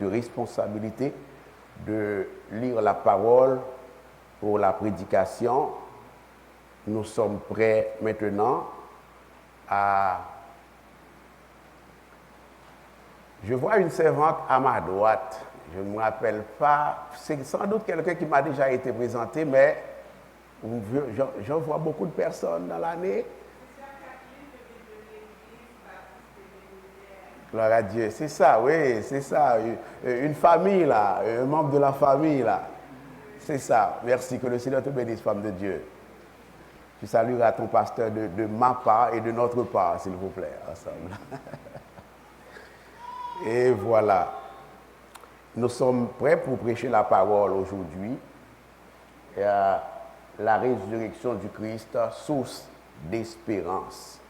de responsabilité de lire la parole pour la prédication. Nous sommes prêts maintenant à... Je vois une servante à ma droite. Je ne me rappelle pas. C'est sans doute quelqu'un qui m'a déjà été présenté, mais je vois beaucoup de personnes dans l'année. Gloire à Dieu. C'est ça, oui, c'est ça. Une famille, là. Un membre de la famille, là. C'est ça. Merci. Que le Seigneur te bénisse, femme de Dieu. Tu salueras ton pasteur de ma part et de notre part, s'il vous plaît, ensemble. Et voilà. Nous sommes prêts pour prêcher la parole aujourd'hui. La résurrection du Christ, source d'espérance.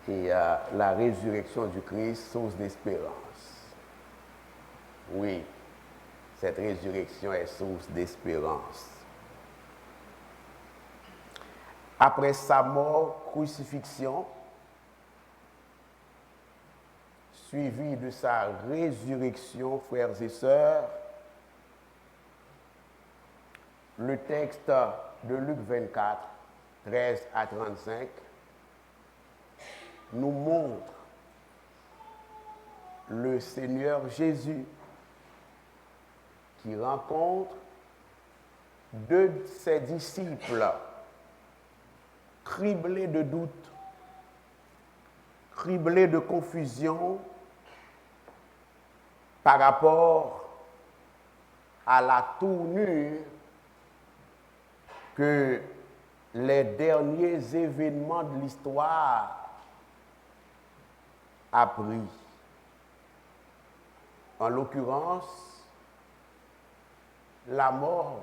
Et la résurrection du Christ, source d'espérance. Oui, cette résurrection est source d'espérance. Après sa mort, crucifixion, suivi de sa résurrection, frères et sœurs, le texte de Luc 24, 13 à 35, nous montre le Seigneur Jésus qui rencontre deux de ses disciples criblés de doutes, criblés de confusion par rapport à la tournure que les derniers événements de l'histoire a pris. En l'occurrence, la mort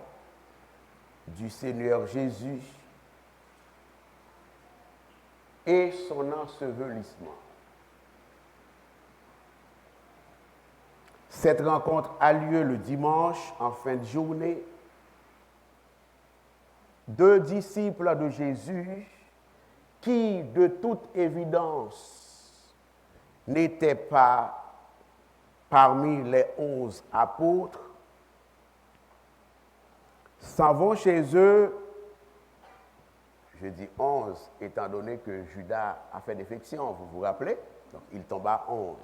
du Seigneur Jésus et son ensevelissement. Cette rencontre a lieu le dimanche en fin de journée. Deux disciples de Jésus qui, de toute évidence, n'étaient pas parmi les 11 apôtres, s'en vont chez eux. Je dis 11, étant donné que Judas a fait défection, vous vous rappelez? Donc, il tombe à 11.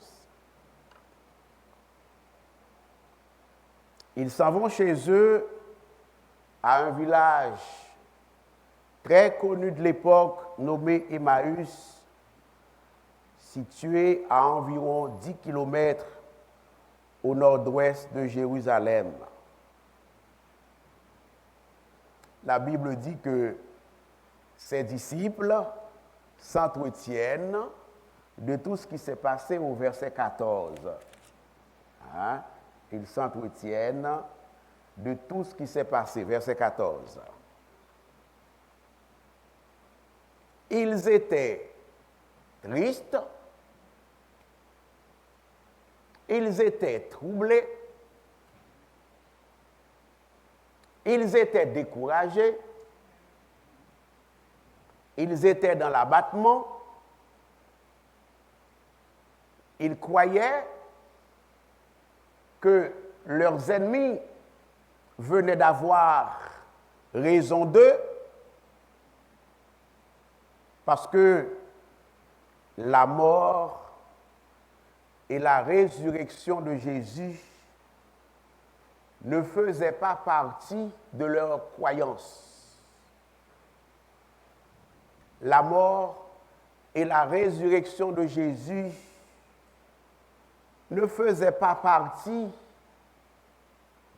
Ils s'en vont chez eux à un village très connu de l'époque, nommé Emmaüs, situé à environ 10 km au nord-ouest de Jérusalem. La Bible dit que ses disciples s'entretiennent de tout ce qui s'est passé au verset 14. Hein? Ils s'entretiennent de tout ce qui s'est passé, verset 14. Ils étaient tristes, ils étaient troublés, ils étaient découragés, ils étaient dans l'abattement, ils croyaient que leurs ennemis venaient d'avoir raison d'eux parce que la mort et la résurrection de Jésus ne faisaient pas partie de leur croyance. La mort et la résurrection de Jésus ne faisaient pas partie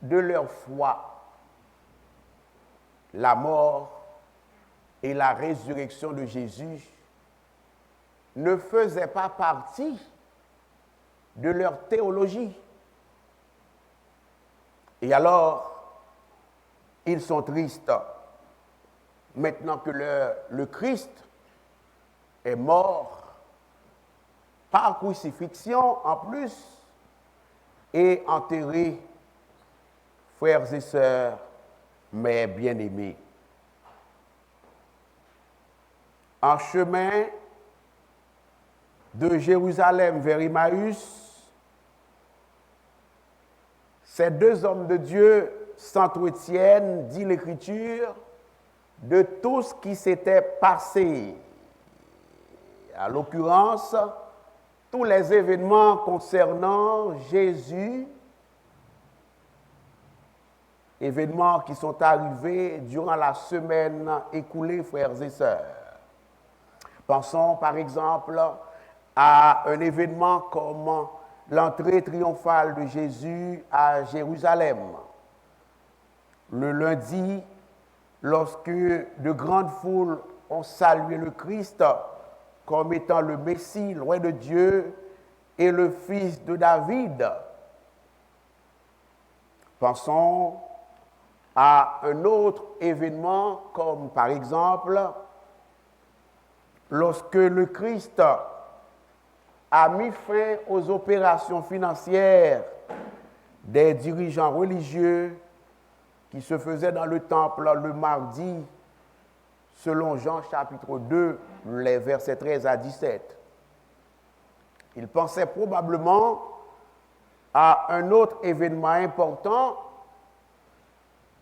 de leur foi. La mort et la résurrection de Jésus ne faisaient pas partie de leur théologie. Et alors, ils sont tristes. Maintenant que le Christ est mort, par crucifixion en plus, et enterré, frères et sœurs, mes bien-aimés. En chemin de Jérusalem vers Emmaüs, Ces deux hommes de Dieu s'entretiennent, dit l'Écriture, de tout ce qui s'était passé. À l'occurrence, tous les événements concernant Jésus, événements qui sont arrivés durant la semaine écoulée, frères et sœurs. Pensons par exemple à un événement comme l'entrée triomphale de Jésus à Jérusalem. Le lundi, lorsque de grandes foules ont salué le Christ comme étant le Messie, loin de Dieu, et le fils de David. Pensons à un autre événement comme par exemple lorsque le Christ a mis fin aux opérations financières des dirigeants religieux qui se faisaient dans le temple le mardi, selon Jean chapitre 2, les versets 13 à 17. Il pensait probablement à un autre événement important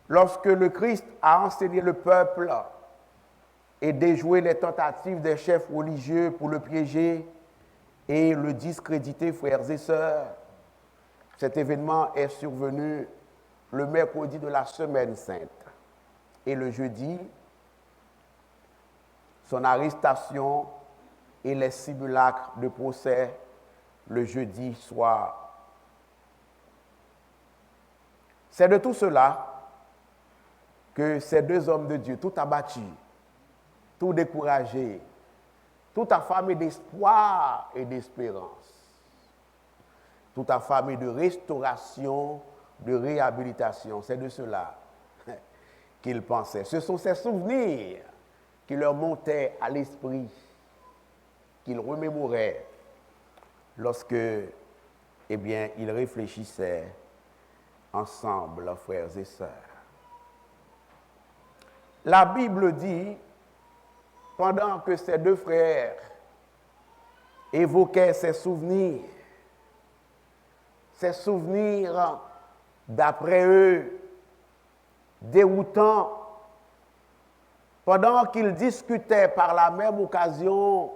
lorsque le Christ a enseigné le peuple et déjoué les tentatives des chefs religieux pour le piéger et le discréditer, frères et sœurs. Cet événement est survenu le mercredi de la semaine sainte. Et le jeudi, son arrestation et les simulacres de procès le jeudi soir. C'est de tout cela que ces deux hommes de Dieu, tout abattus, tout découragés, tout affamés d'espoir et d'espérance, tout affamés de restauration, de réhabilitation, c'est de cela qu'ils pensaient. Ce sont ces souvenirs qui leur montaient à l'esprit, qu'ils remémoraient lorsque, ils réfléchissaient ensemble, frères et sœurs. La Bible dit, pendant que ces deux frères évoquaient ces souvenirs d'après eux déroutants, pendant qu'ils discutaient par la même occasion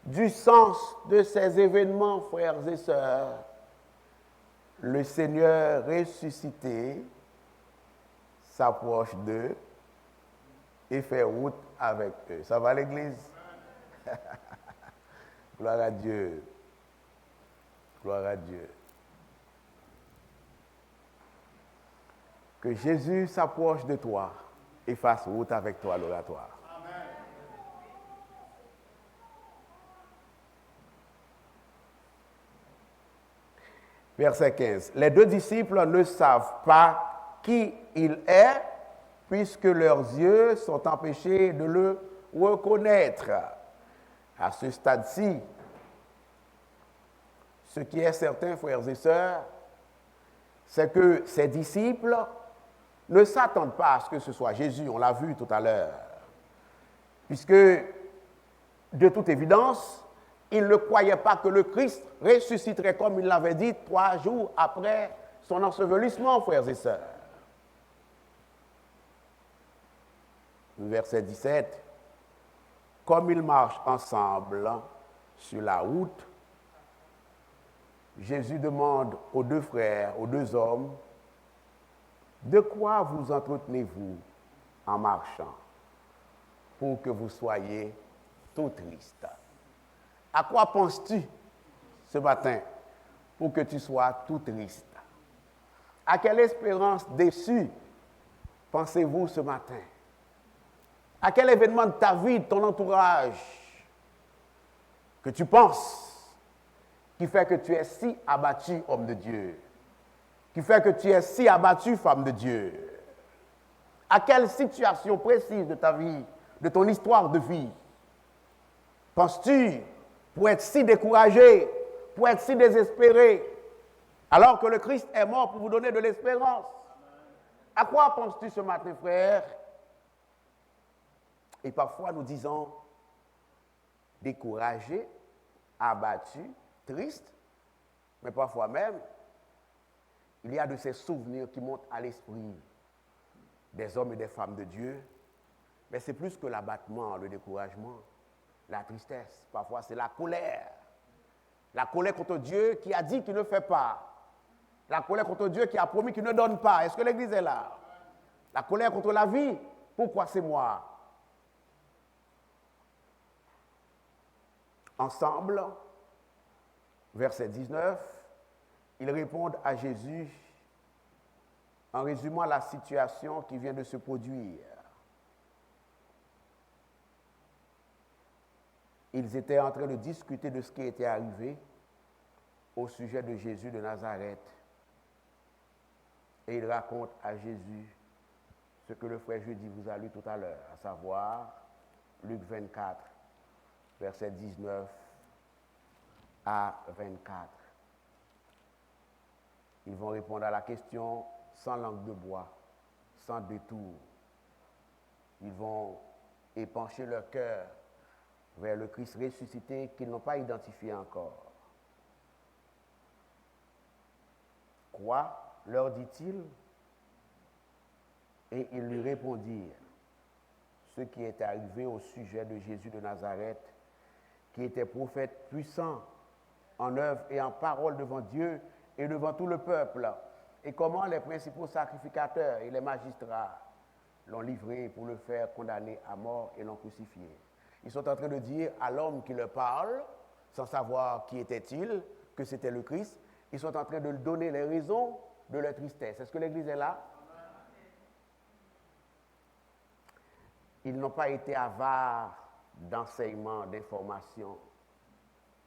du sens de ces événements, frères et sœurs, le Seigneur ressuscité s'approche d'eux et fait route avec eux. Ça va l'église? Gloire à Dieu. Gloire à Dieu. Que Jésus s'approche de toi et fasse route avec toi à l'oratoire. Amen. Verset 15. Les deux disciples ne savent pas qui il est, puisque leurs yeux sont empêchés de le reconnaître. À ce stade-ci, ce qui est certain, frères et sœurs, c'est que ces disciples ne s'attendent pas à ce que ce soit Jésus, on l'a vu tout à l'heure, puisque, de toute évidence, ils ne croyaient pas que le Christ ressusciterait, comme il l'avait dit, 3 jours après son ensevelissement, frères et sœurs. Verset 17, comme ils marchent ensemble sur la route, Jésus demande aux deux frères, aux deux hommes, de quoi vous entretenez-vous en marchant pour que vous soyez tout tristes? À quoi penses-tu ce matin pour que tu sois tout triste? À quelle espérance déçue pensez-vous ce matin? À quel événement de ta vie, de ton entourage, que tu penses, qui fait que tu es si abattu, homme de Dieu, qui fait que tu es si abattu, femme de Dieu? À quelle situation précise de ta vie, de ton histoire de vie, penses-tu pour être si découragé, pour être si désespéré, alors que le Christ est mort pour vous donner de l'espérance? À quoi penses-tu ce matin, frère? Et parfois nous disons découragé, abattu, triste, mais parfois même, il y a de ces souvenirs qui montent à l'esprit des hommes et des femmes de Dieu, mais c'est plus que l'abattement, le découragement, la tristesse. Parfois, c'est la colère. La colère contre Dieu qui a dit qu'il ne fait pas. La colère contre Dieu qui a promis qu'il ne donne pas. Est-ce que l'Église est là? La colère contre la vie. Pourquoi c'est moi? Ensemble, verset 19, ils répondent à Jésus en résumant la situation qui vient de se produire. Ils étaient en train de discuter de ce qui était arrivé au sujet de Jésus de Nazareth. Et ils racontent à Jésus ce que le frère Jeudi vous a lu tout à l'heure, à savoir Luc 24, versets 19 à 24. Ils vont répondre à la question sans langue de bois, sans détour. Ils vont épancher leur cœur vers le Christ ressuscité qu'ils n'ont pas identifié encore. Quoi leur dit-il? Et ils lui répondirent ce qui est arrivé au sujet de Jésus de Nazareth, qui était prophète puissant en œuvre et en parole devant Dieu et devant tout le peuple, et comment les principaux sacrificateurs et les magistrats l'ont livré pour le faire condamner à mort et l'ont crucifié. Ils sont en train de dire à l'homme qui leur parle, sans savoir qui était-il, que c'était le Christ, ils sont en train de lui donner les raisons de leur tristesse. Est-ce que l'Église est là? Ils n'ont pas été avares d'enseignement, d'information.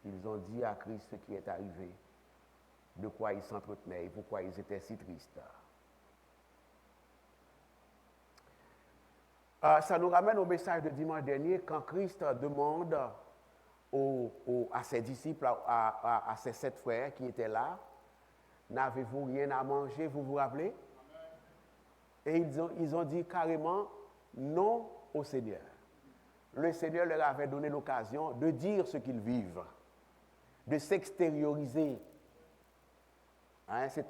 Ils ont dit à Christ ce qui est arrivé, de quoi ils s'entretenaient et pourquoi ils étaient si tristes. Ça nous ramène au message de dimanche dernier, quand Christ demande à ses disciples, à ses 7 frères qui étaient là, n'avez-vous rien à manger, vous vous rappelez? Et ils ont dit carrément non au Seigneur. Le Seigneur leur avait donné l'occasion de dire ce qu'ils vivent, de s'extérioriser. Hein, c'est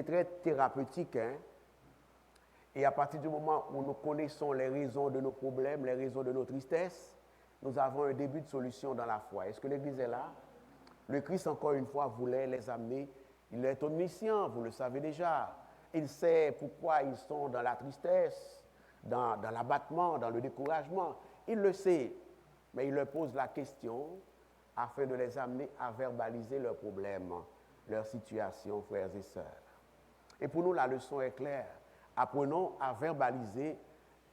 très thérapeutique. Hein? Et à partir du moment où nous connaissons les raisons de nos problèmes, les raisons de nos tristesses, nous avons un début de solution dans la foi. Est-ce que l'Église est là? Le Christ, encore une fois, voulait les amener. Il est omniscient, vous le savez déjà. Il sait pourquoi ils sont dans la tristesse, dans l'abattement, dans le découragement. Il le sait, mais il leur pose la question afin de les amener à verbaliser leurs problèmes, leur situation, frères et sœurs. Et pour nous, la leçon est claire. Apprenons à verbaliser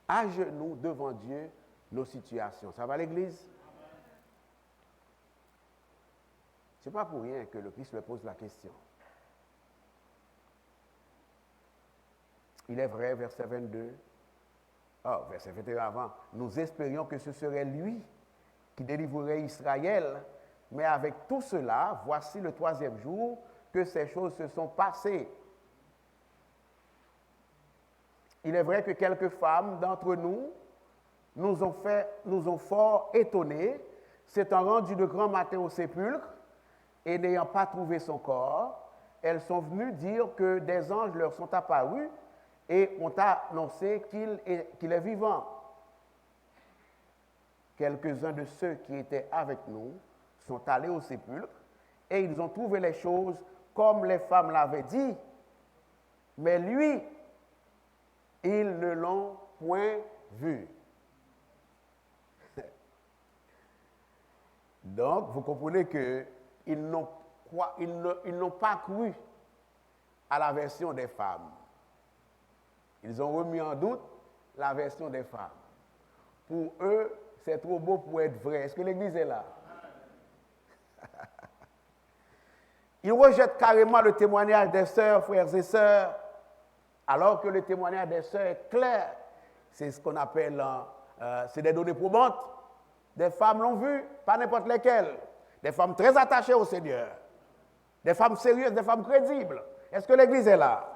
à genoux devant Dieu nos situations. Ça va l'Église? Ce n'est pas pour rien que le Christ leur pose la question. Il est vrai, verset 22, verset 21 avant, nous espérions que ce serait lui qui délivrerait Israël, mais avec tout cela, voici le 3e jour que ces choses se sont passées. Il est vrai que quelques femmes d'entre nous nous ont fort étonnés, s'étant rendues de grand matin au sépulcre et n'ayant pas trouvé son corps, elles sont venues dire que des anges leur sont apparus et ont annoncé qu'il est vivant. Quelques-uns de ceux qui étaient avec nous sont allés au sépulcre et ils ont trouvé les choses comme les femmes l'avaient dit, mais lui, ils ne l'ont point vu. Donc, vous comprenez qu'ils n'ont pas cru à la version des femmes. Ils ont remis en doute la version des femmes. Pour eux, c'est trop beau pour être vrai. Est-ce que l'Église est là? Ils rejettent carrément le témoignage des sœurs, frères et sœurs, alors que le témoignage des sœurs est clair. C'est ce qu'on appelle, c'est des données probantes. Des femmes l'ont vu, pas n'importe lesquelles. Des femmes très attachées au Seigneur. Des femmes sérieuses, des femmes crédibles. Est-ce que l'Église est là?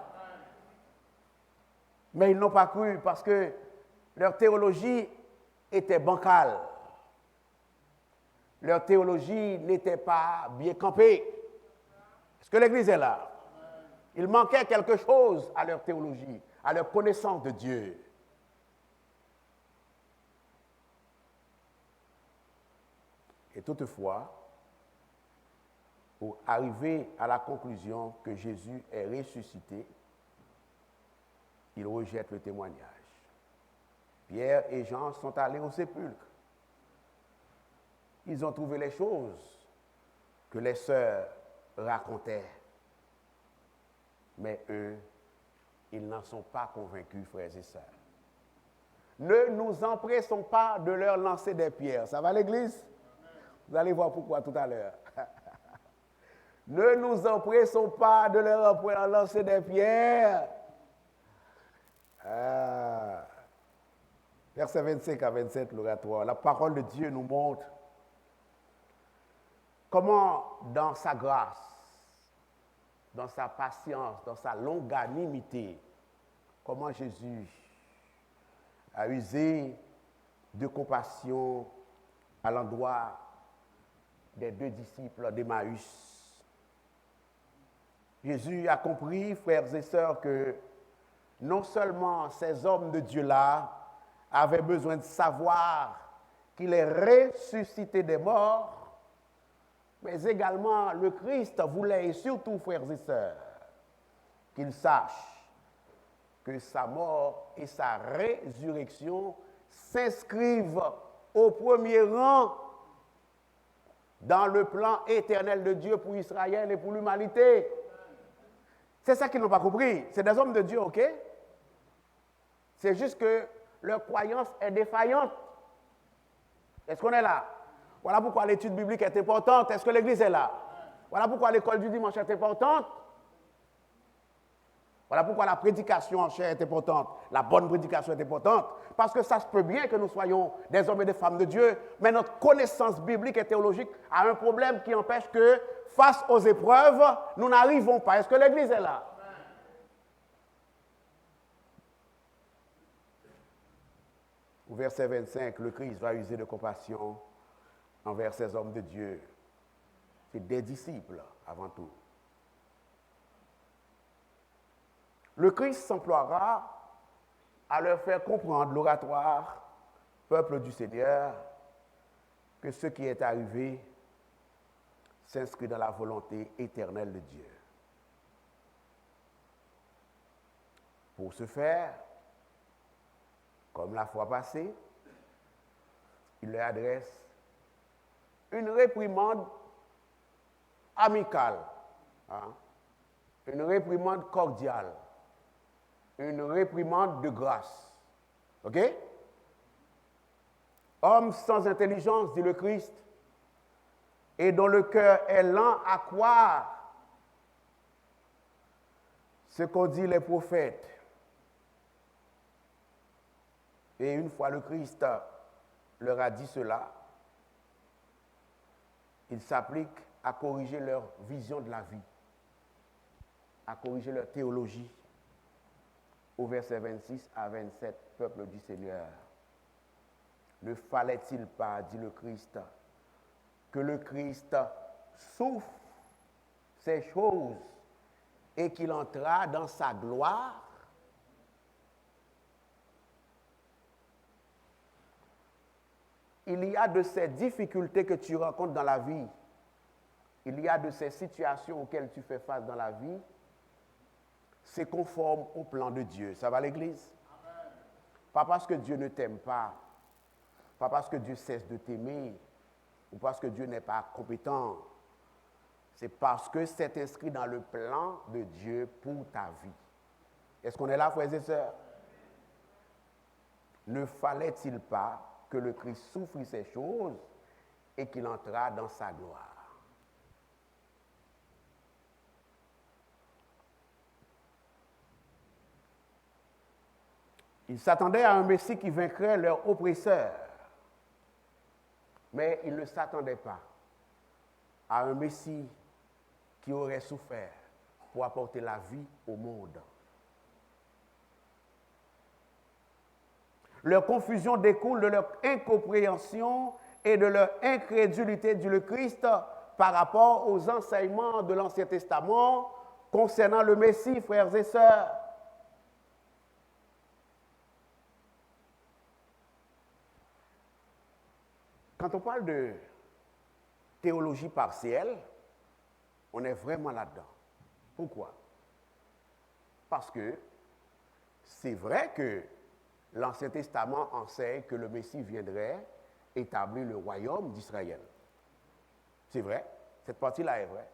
Mais ils n'ont pas cru parce que leur théologie était bancale. Leur théologie n'était pas bien campée. Est-ce que l'Église est là? Il manquait quelque chose à leur théologie, à leur connaissance de Dieu. Et toutefois, pour arriver à la conclusion que Jésus est ressuscité, ils rejettent le témoignage. Pierre et Jean sont allés au sépulcre. Ils ont trouvé les choses que les sœurs racontaient. Mais eux, ils n'en sont pas convaincus, frères et sœurs. Ne nous empressons pas de leur lancer des pierres. Ça va l'église? Vous allez voir pourquoi tout à l'heure. Ne nous empressons pas de leur lancer des pierres. Versets 25 à 27, l'oratoire. La parole de Dieu nous montre comment, dans sa grâce, dans sa patience, dans sa longanimité, comment Jésus a usé de compassion à l'endroit des deux disciples d'Emmaüs. Jésus a compris, frères et sœurs, que non seulement ces hommes de Dieu-là avaient besoin de savoir qu'il est ressuscité des morts, mais également le Christ voulait, et surtout, frères et sœurs, qu'ils sachent que sa mort et sa résurrection s'inscrivent au premier rang dans le plan éternel de Dieu pour Israël et pour l'humanité. C'est ça qu'ils n'ont pas compris. C'est des hommes de Dieu, ok? C'est juste que leur croyance est défaillante. Est-ce qu'on est là? Voilà pourquoi l'étude biblique est importante. Est-ce que l'Église est là? Voilà pourquoi l'école du dimanche est importante. Voilà pourquoi la prédication en chair est importante. La bonne prédication est importante. Parce que ça se peut bien que nous soyons des hommes et des femmes de Dieu, mais notre connaissance biblique et théologique a un problème qui empêche que, face aux épreuves, nous n'arrivons pas. Est-ce que l'Église est là? Au verset 25, le Christ va user de compassion envers ces hommes de Dieu. C'est des disciples avant tout. Le Christ s'emploiera à leur faire comprendre l'oratoire, peuple du Seigneur, que ce qui est arrivé s'inscrit dans la volonté éternelle de Dieu. Pour ce faire, comme la fois passée, il leur adresse une réprimande amicale, une réprimande cordiale, une réprimande de grâce. OK? Homme sans intelligence, dit le Christ, et dont le cœur est lent à croire ce qu'ont dit les prophètes. Et une fois le Christ leur a dit cela, il s'applique à corriger leur vision de la vie, à corriger leur théologie. Au verset 26 à 27, peuple du Seigneur, ne fallait-il pas, dit le Christ, que le Christ souffre ces choses et qu'il entra dans sa gloire? Il y a de ces difficultés que tu rencontres dans la vie, il y a de ces situations auxquelles tu fais face dans la vie, c'est conforme au plan de Dieu. Ça va l'Église? Amen. Pas parce que Dieu ne t'aime pas, pas parce que Dieu cesse de t'aimer, ou parce que Dieu n'est pas compétent. C'est parce que c'est inscrit dans le plan de Dieu pour ta vie. Est-ce qu'on est là, frères et sœurs? Ne fallait-il pas que le Christ souffre ces choses et qu'il entra dans sa gloire? Ils s'attendaient à un Messie qui vaincrait leurs oppresseurs. Mais ils ne s'attendaient pas à un Messie qui aurait souffert pour apporter la vie au monde. Leur confusion découle de leur incompréhension et de leur incrédulité du Christ par rapport aux enseignements de l'Ancien Testament concernant le Messie, frères et sœurs. Quand on parle de théologie partielle, on est vraiment là-dedans. Pourquoi? Parce que c'est vrai que l'Ancien Testament enseigne que le Messie viendrait établir le royaume d'Israël. C'est vrai, cette partie-là est vraie.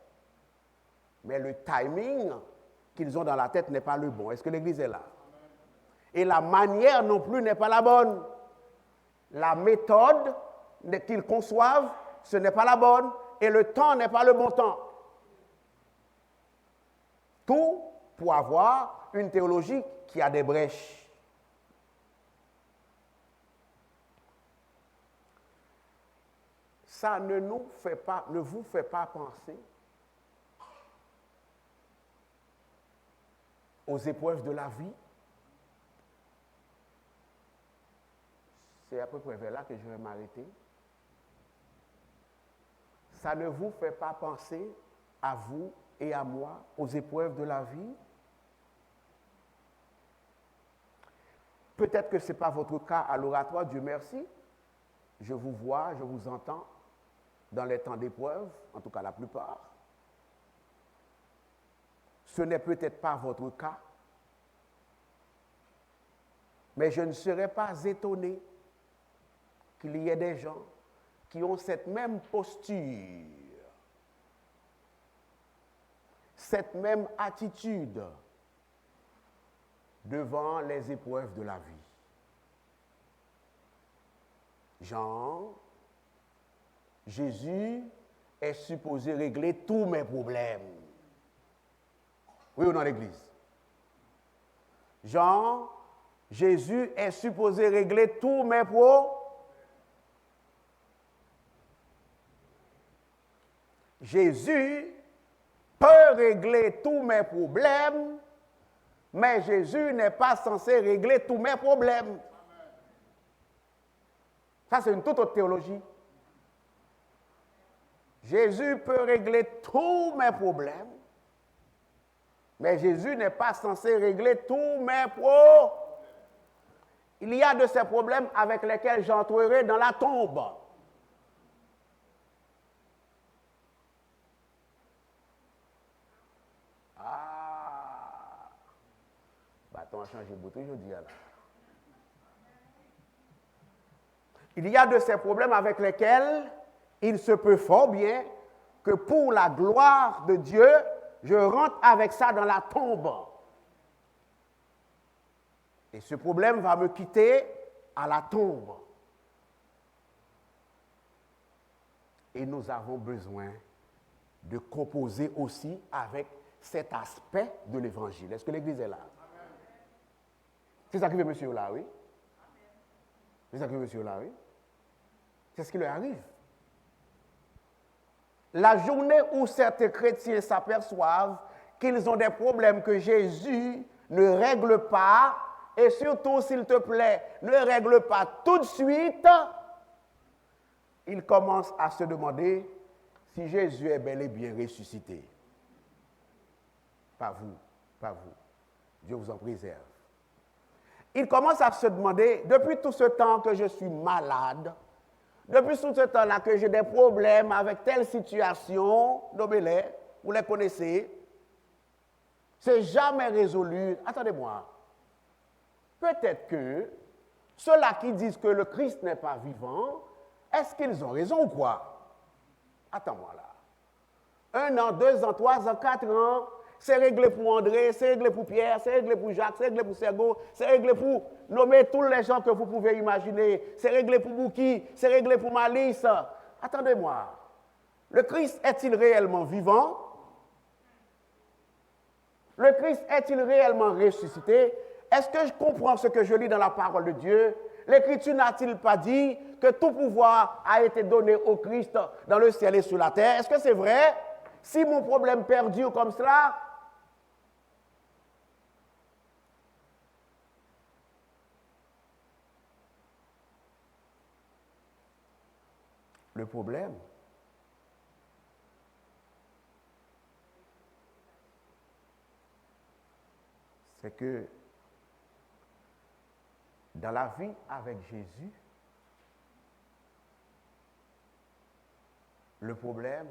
Mais le timing qu'ils ont dans la tête n'est pas le bon. Est-ce que l'Église est là? Et la manière non plus n'est pas la bonne. La méthode qu'ils conçoivent, ce n'est pas la bonne. Et le temps n'est pas le bon temps. Tout pour avoir une théologie qui a des brèches. Ça ne vous fait pas penser aux épreuves de la vie. C'est à peu près vers là que je vais m'arrêter. Ça ne vous fait pas penser à vous et à moi aux épreuves de la vie? Peut-être que ce n'est pas votre cas à l'oratoire, Dieu merci. Je vous vois, je vous entends dans les temps d'épreuve, en tout cas la plupart. Ce n'est peut-être pas votre cas, mais je ne serais pas étonné qu'il y ait des gens qui ont cette même posture, cette même attitude devant les épreuves de la vie. Jean, Jésus est supposé régler tous mes problèmes. Oui ou non, l'Église? Jean, Jésus est supposé régler tous mes problèmes. Jésus peut régler tous mes problèmes, mais Jésus n'est pas censé régler tous mes problèmes. Ça, c'est une toute autre théologie. Jésus peut régler tous mes problèmes, mais Jésus n'est pas censé régler tous mes problèmes. Il y a de ces problèmes avec lesquels j'entrerai dans la tombe. Ah! Bâton a changé beaucoup, je dis là. Il y a de ces problèmes avec lesquels il se peut fort bien que pour la gloire de Dieu, je rentre avec ça dans la tombe. Et ce problème va me quitter à la tombe. Et nous avons besoin de composer aussi avec cet aspect de l'Évangile. Est-ce que l'Église est là? C'est ça qui veut monsieur là, oui? C'est ça qui veut monsieur là, oui? C'est ce qui lui arrive. La journée où certains chrétiens s'aperçoivent qu'ils ont des problèmes que Jésus ne règle pas, et surtout, s'il te plaît, ne règle pas tout de suite, ils commencent à se demander si Jésus est bel et bien ressuscité. Pas vous, pas vous. Dieu vous en préserve. Ils commencent à se demander, depuis tout ce temps que je suis malade, depuis tout ce temps-là que j'ai des problèmes avec telle situation, nommez-les, vous les connaissez, c'est jamais résolu. Attendez-moi. Peut-être que ceux-là qui disent que le Christ n'est pas vivant, est-ce qu'ils ont raison ou quoi? Attends-moi là. 1 an, 2 ans, 3 ans, 4 ans, c'est réglé pour André, c'est réglé pour Pierre, c'est réglé pour Jacques, c'est réglé pour Sergo, c'est réglé pour nommer tous les gens que vous pouvez imaginer, c'est réglé pour Bouki, c'est réglé pour Malice. Attendez-moi. Le Christ est-il réellement vivant? Le Christ est-il réellement ressuscité? Est-ce que je comprends ce que je lis dans la parole de Dieu? L'Écriture n'a-t-il pas dit que tout pouvoir a été donné au Christ dans le ciel et sur la terre? Est-ce que c'est vrai? Si mon problème perdure comme cela, le problème, c'est que dans la vie avec Jésus, le problème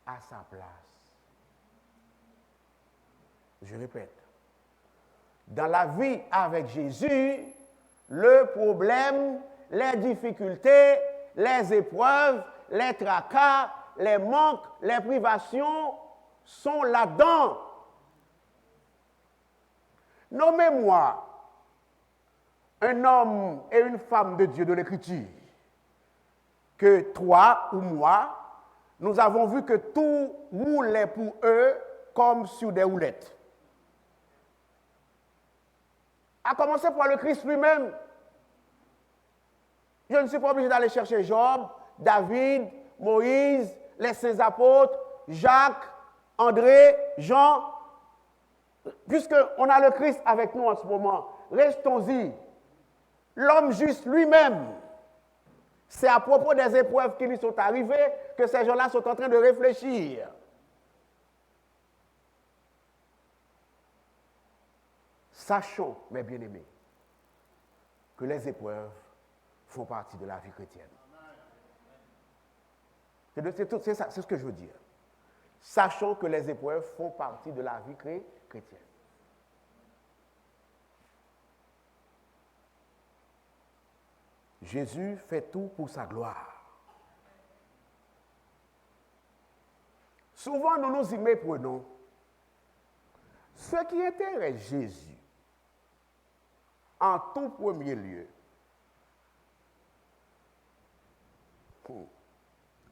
a sa place. Je répète. Dans la vie avec Jésus, le problème, les difficultés, les épreuves, les tracas, les manques, les privations sont là-dedans. Nommez-moi un homme et une femme de Dieu de l'Écriture que toi ou moi, nous avons vu que tout roulait pour eux comme sur des roulettes. À commencer par le Christ lui-même. Je ne suis pas obligé d'aller chercher Job, David, Moïse, les saints apôtres, Jacques, André, Jean. Puisqu'on a le Christ avec nous en ce moment, restons-y. L'homme juste lui-même, c'est à propos des épreuves qui lui sont arrivées que ces gens-là sont en train de réfléchir. Sachons, mes bien-aimés, que les épreuves font partie de la vie chrétienne. C'est ça, c'est ce que je veux dire. Sachons que les épreuves font partie de la vie chrétienne. Jésus fait tout pour sa gloire. Souvent, nous nous y méprenons. Ce qui intéresse Jésus, en tout premier lieu,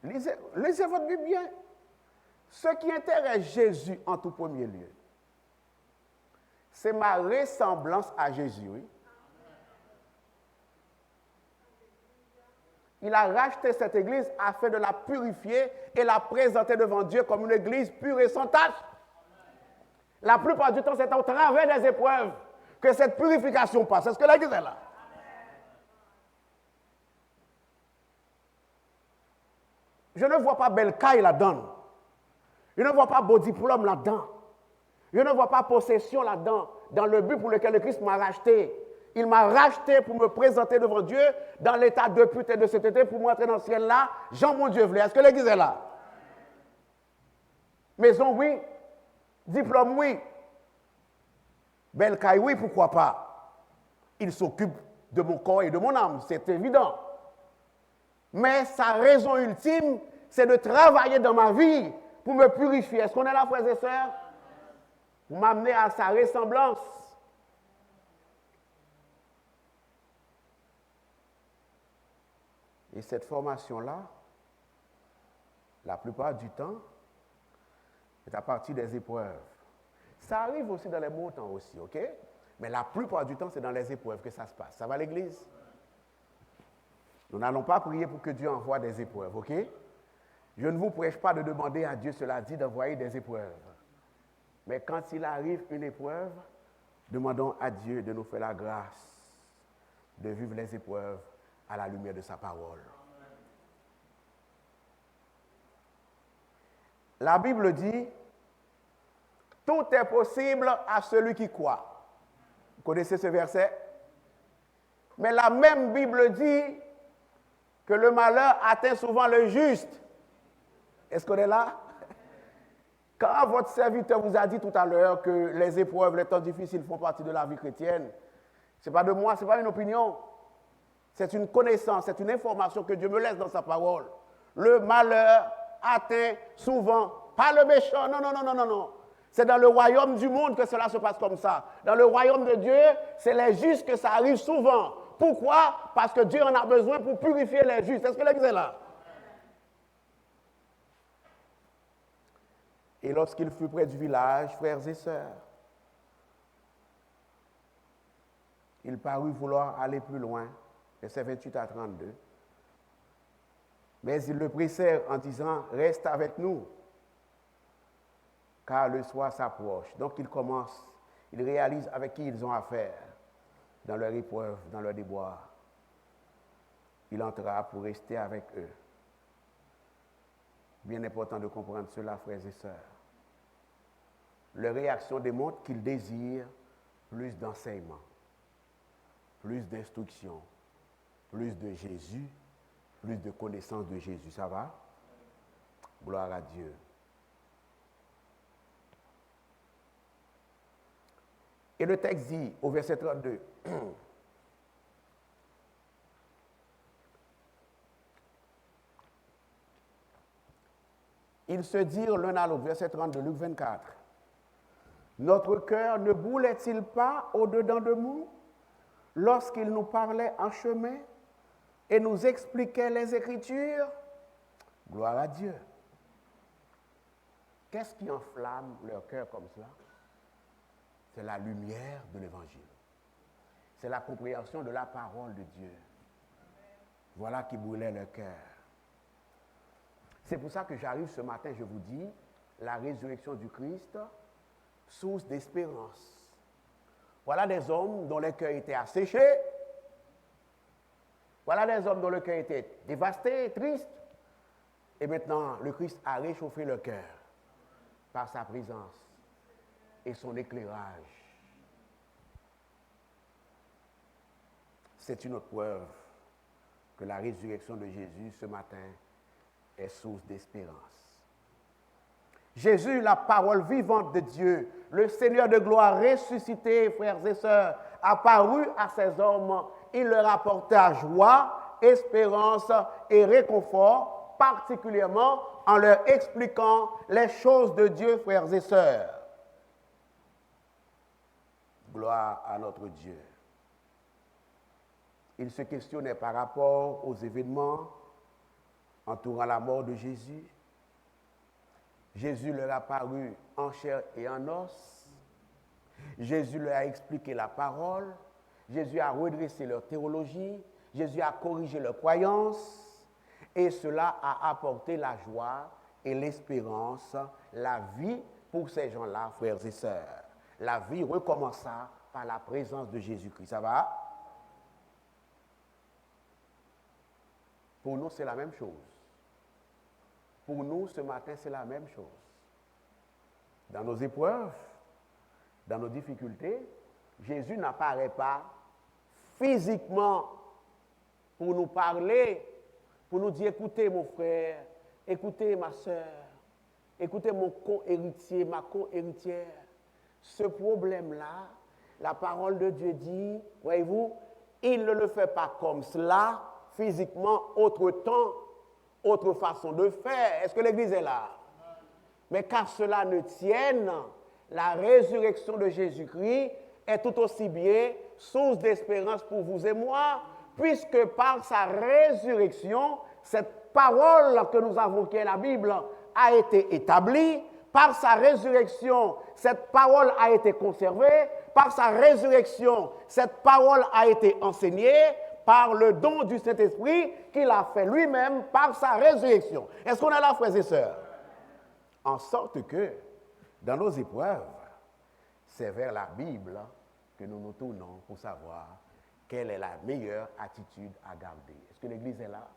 lisez votre Bible bien. Ce qui intéresse Jésus en tout premier lieu, c'est ma ressemblance à Jésus. Oui. Il a racheté cette église afin de la purifier et la présenter devant Dieu comme une église pure et sans tache. La plupart du temps, c'est au travers des épreuves que cette purification passe. C'est ce que l'église est là. Je ne vois pas belle caille là-dedans. Je ne vois pas beau diplôme là-dedans. Je ne vois pas possession là-dedans, dans le but pour lequel le Christ m'a racheté. Il m'a racheté pour me présenter devant Dieu dans l'état de pute et de sainteté pour m'entrer dans le ciel là. Jean, mon Dieu, voulait. Est-ce que l'église est là? Maison, oui. Diplôme, oui. Belle caille, oui, pourquoi pas? Il s'occupe de mon corps et de mon âme, c'est évident. Mais sa raison ultime, c'est de travailler dans ma vie pour me purifier. Est-ce qu'on est là, frères et sœurs? Pour m'amener à sa ressemblance. Et cette formation-là, la plupart du temps, est à partir des épreuves. Ça arrive aussi dans les beaux temps aussi, ok? Mais la plupart du temps, c'est dans les épreuves que ça se passe. Ça va l'église? Nous n'allons pas prier pour que Dieu envoie des épreuves, ok? Je ne vous prêche pas de demander à Dieu, cela dit, d'envoyer des épreuves. Mais quand il arrive une épreuve, demandons à Dieu de nous faire la grâce de vivre les épreuves à la lumière de sa parole. La Bible dit, tout est possible à celui qui croit. Vous connaissez ce verset? Mais la même Bible dit que le malheur atteint souvent le juste. Est-ce qu'on est là? Quand votre serviteur vous a dit tout à l'heure que les épreuves, les temps difficiles font partie de la vie chrétienne, ce n'est pas de moi, ce n'est pas une opinion. C'est une connaissance, c'est une information que Dieu me laisse dans sa parole. Le malheur atteint souvent, pas le méchant, non. C'est dans le royaume du monde que cela se passe comme ça. Dans le royaume de Dieu, c'est les justes que ça arrive souvent. Pourquoi? Parce que Dieu en a besoin pour purifier les justes. Est-ce que l'église est là? Et lorsqu'il fut près du village, frères et sœurs, il parut vouloir aller plus loin, versets 28 à 32. Mais ils le pressèrent en disant, reste avec nous, car le soir s'approche. Donc ils commencent, ils réalisent avec qui ils ont affaire dans leur épreuve, dans leur déboire. Il entra pour rester avec eux. Bien important de comprendre cela, frères et sœurs. Leur réaction démontre qu'ils désirent plus d'enseignement, plus d'instruction, plus de Jésus, plus de connaissance de Jésus. Ça va? Gloire à Dieu. Et le texte dit au verset 32, ils se dirent l'un à l'autre, verset 32, Luc 24, notre cœur ne brûlait-il pas au-dedans de nous lorsqu'il nous parlait en chemin et nous expliquait les Écritures? Gloire à Dieu. Qu'est-ce qui enflamme leur cœur comme cela? C'est la lumière de l'Évangile. C'est la compréhension de la parole de Dieu. Voilà qui brûlait leur cœur. C'est pour ça que j'arrive ce matin, je vous dis, la résurrection du Christ, source d'espérance. Voilà des hommes dont le cœur était asséché. Voilà des hommes dont le cœur était dévasté, triste. Et maintenant, le Christ a réchauffé leur cœur par sa présence et son éclairage. C'est une autre preuve que la résurrection de Jésus ce matin est source d'espérance. Jésus, la parole vivante de Dieu, le Seigneur de gloire ressuscité, frères et sœurs, apparu à ces hommes, il leur apporta joie, espérance et réconfort, particulièrement en leur expliquant les choses de Dieu, frères et sœurs. Gloire à notre Dieu. Il se questionnait par rapport aux événements entourant la mort de Jésus. Jésus leur a paru en chair et en os. Jésus leur a expliqué la parole. Jésus a redressé leur théologie. Jésus a corrigé leurs croyances. Et cela a apporté la joie et l'espérance, la vie pour ces gens-là, frères et sœurs. La vie recommença par la présence de Jésus-Christ. Ça va? Pour nous, c'est la même chose. Pour nous, ce matin, c'est la même chose. Dans nos épreuves, dans nos difficultés, Jésus n'apparaît pas physiquement pour nous parler, pour nous dire, écoutez mon frère, écoutez ma soeur, écoutez mon co-héritier, ma co-héritière. Ce problème-là, la parole de Dieu dit, voyez-vous, il ne le fait pas comme cela, physiquement, autre temps, autre façon de faire. Est-ce que l'Église est là? Mais qu'à cela ne tienne, la résurrection de Jésus-Christ est tout aussi bien source d'espérance pour vous et moi, puisque par sa résurrection, cette parole que nous avons, qui est la Bible, a été établie. Par sa résurrection, cette parole a été conservée. Par sa résurrection, cette parole a été enseignée par le don du Saint-Esprit qu'il a fait lui-même par sa résurrection. Est-ce qu'on est là, frères et sœurs? En sorte que, dans nos épreuves, c'est vers la Bible que nous nous tournons pour savoir quelle est la meilleure attitude à garder. Est-ce que l'Église est là?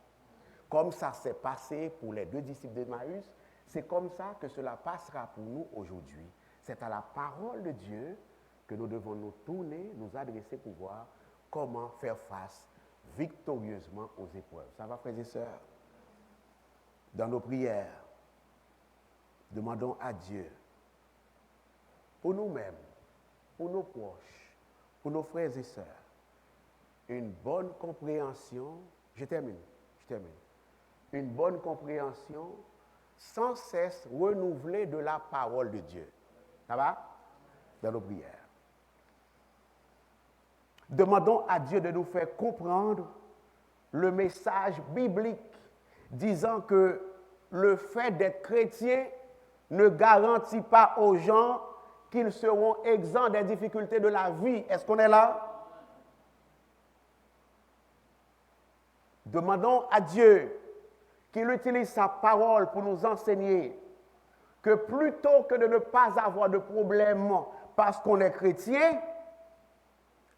Comme ça s'est passé pour les deux disciples d'Emmaüs, c'est comme ça que cela passera pour nous aujourd'hui. C'est à la parole de Dieu que nous devons nous tourner, nous adresser pour voir comment faire face victorieusement aux épreuves. Ça va, frères et sœurs? Dans nos prières, demandons à Dieu, pour nous-mêmes, pour nos proches, pour nos frères et sœurs, une bonne compréhension, je termine, une bonne compréhension sans cesse renouvelée de la parole de Dieu. Ça va? Dans nos prières. Demandons à Dieu de nous faire comprendre le message biblique disant que le fait d'être chrétien ne garantit pas aux gens qu'ils seront exempts des difficultés de la vie. Est-ce qu'on est là? Demandons à Dieu qu'il utilise sa parole pour nous enseigner que plutôt que de ne pas avoir de problème parce qu'on est chrétien,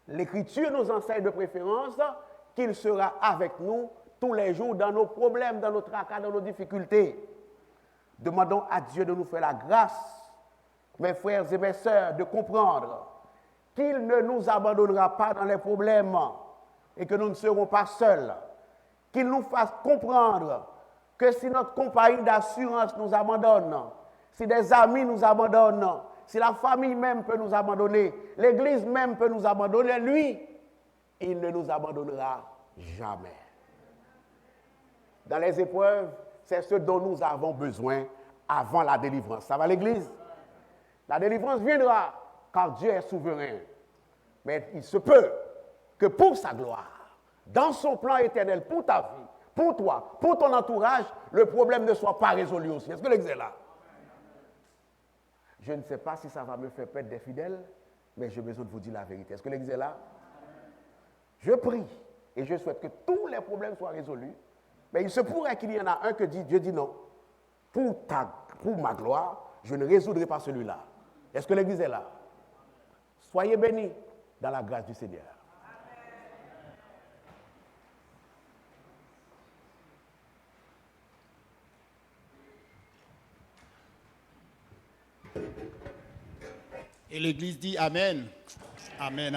l'Écriture nous enseigne de préférence qu'il sera avec nous tous les jours dans nos problèmes, dans nos tracas, dans nos difficultés. Demandons à Dieu de nous faire la grâce mes frères et mes sœurs, de comprendre qu'il ne nous abandonnera pas dans les problèmes et que nous ne serons pas seuls. Qu'il nous fasse comprendre que si notre compagnie d'assurance nous abandonne, si des amis nous abandonnent, si la famille même peut nous abandonner, l'Église même peut nous abandonner, lui, il ne nous abandonnera jamais. Dans les épreuves, c'est ce dont nous avons besoin avant la délivrance. Ça va l'Église? La délivrance viendra car Dieu est souverain. Mais il se peut que pour sa gloire, dans son plan éternel, pour ta vie, pour toi, pour ton entourage, le problème ne soit pas résolu aussi. Est-ce que l'Église est là? Je ne sais pas si ça va me faire perdre des fidèles, mais j'ai besoin de vous dire la vérité. Est-ce que l'Église est là? Je prie et je souhaite que tous les problèmes soient résolus, mais il se pourrait qu'il y en a un que Dieu dit non. Pour ma gloire, je ne résoudrai pas celui-là. Est-ce que l'Église est là? Soyez bénis dans la grâce du Seigneur. Et l'Église dit Amen. Amen.